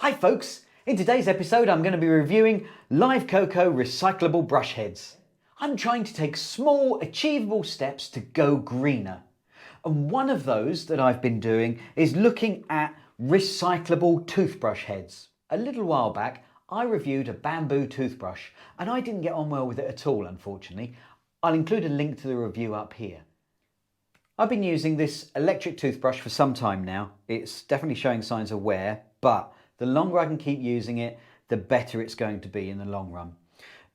Hi folks, in today's episode I'm going to be reviewing LiveCoco recyclable brush heads. I'm trying to take small achievable steps to go greener. And one of those that I've been doing is looking at recyclable toothbrush heads. A little while back I reviewed a bamboo toothbrush and I didn't get on well with it at all, unfortunately. I'll include a link to the review up here. I've been using this electric toothbrush for some time now. It's definitely showing signs of wear, but the longer I can keep using it, the better it's going to be in the long run.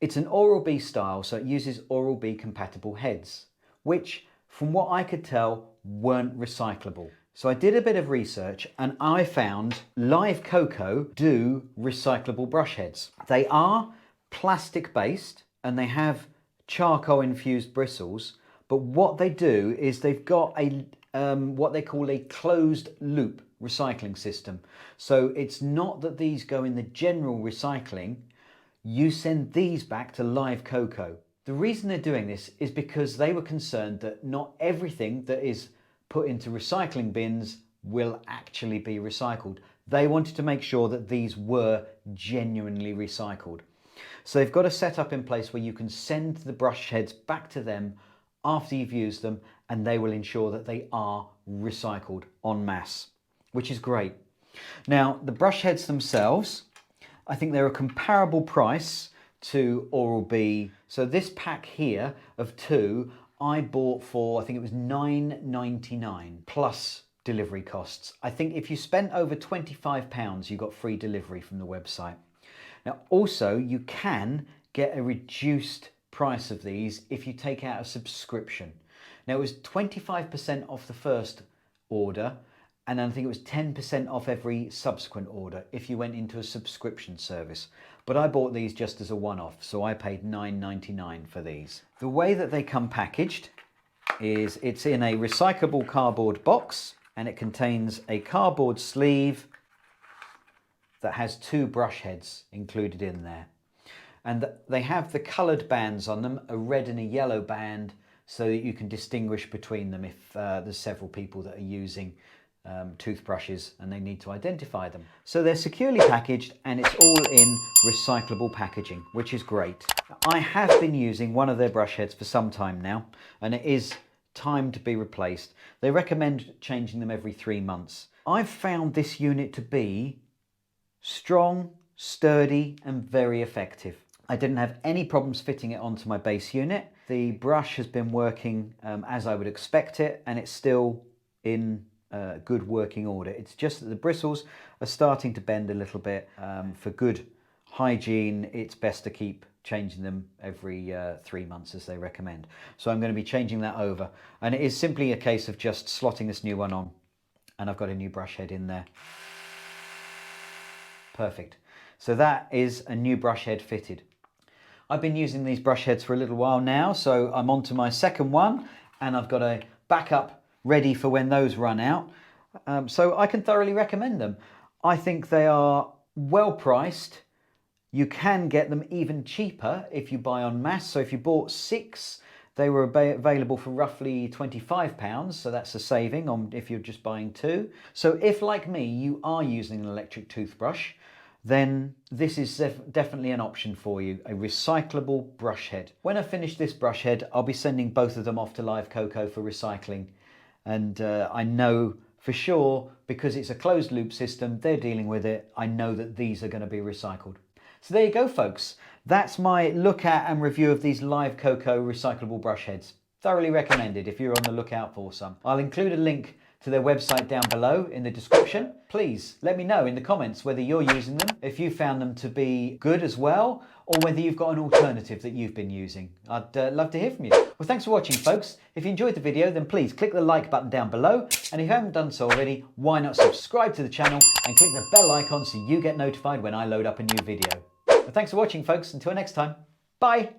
It's an Oral-B style, so it uses Oral-B compatible heads, which from what I could tell weren't recyclable. So I did a bit of research and I found LiveCoco do recyclable brush heads. They are plastic based and they have charcoal infused bristles, but what they do is they've got a what they call a closed loop recycling system. So it's not that these go in the general recycling, you send these back to LiveCoco. The reason they're doing this is because they were concerned that not everything that is put into recycling bins will actually be recycled. They wanted to make sure that these were genuinely recycled. So they've got a setup in place where you can send the brush heads back to them after you've used them, and they will ensure that they are recycled en masse, which is great. Now, the brush heads themselves, I think they're a comparable price to Oral-B. So this pack here of 2, I bought for, I think it was £9.99 plus delivery costs. I think if you spent over £25, you got free delivery from the website. Now, also, you can get a reduced price of these if you take out a subscription. Now, it was 25% off the first order, and then I think it was 10% off every subsequent order if you went into a subscription service. But I bought these just as a one-off, so I paid £9.99 for these. The way that they come packaged is it's in a recyclable cardboard box, and it contains a cardboard sleeve that has 2 brush heads included in there. And they have the coloured bands on them, a red and a yellow band, so that you can distinguish between them if there's several people that are using toothbrushes and they need to identify them. So they're securely packaged and it's all in recyclable packaging, which is great. I have been using one of their brush heads for some time now, and it is time to be replaced. They recommend changing them every 3 months. I've found this unit to be strong, sturdy and very effective. I didn't have any problems fitting it onto my base unit. The brush has been working as I would expect it, and it's still in good working order. It's just that the bristles are starting to bend a little bit. For good hygiene, it's best to keep changing them every 3 months as they recommend. So I'm going to be changing that over, and it is simply a case of just slotting this new one on, and I've got a new brush head in there. Perfect. So that is a new brush head fitted. I've been using these brush heads for a little while now, so I'm on to my second one, and I've got a backup ready for when those run out. So I can thoroughly recommend them. I think they are well priced. You can get them even cheaper if you buy en masse. So if you bought 6, they were available for roughly £25, so that's a saving on if you're just buying 2. So if, like me, you are using an electric toothbrush, then this is definitely an option for you, a recyclable brush head. When I finish this brush head, I'll be sending both of them off to LiveCoco for recycling. And I know for sure, because it's a closed loop system, they're dealing with it, I know that these are going to be recycled. So there you go, folks. That's my look at and review of these LiveCoco recyclable brush heads. Thoroughly recommended if you're on the lookout for some. I'll include a link to their website down below in the description. Please let me know in the comments whether you're using them, if you found them to be good as well, or whether you've got an alternative that you've been using. I'd love to hear from you. Well, thanks for watching, folks. If you enjoyed the video, then please click the like button down below. And if you haven't done so already, why not subscribe to the channel and click the bell icon so you get notified when I load up a new video. Well, thanks for watching, folks. Until next time, bye.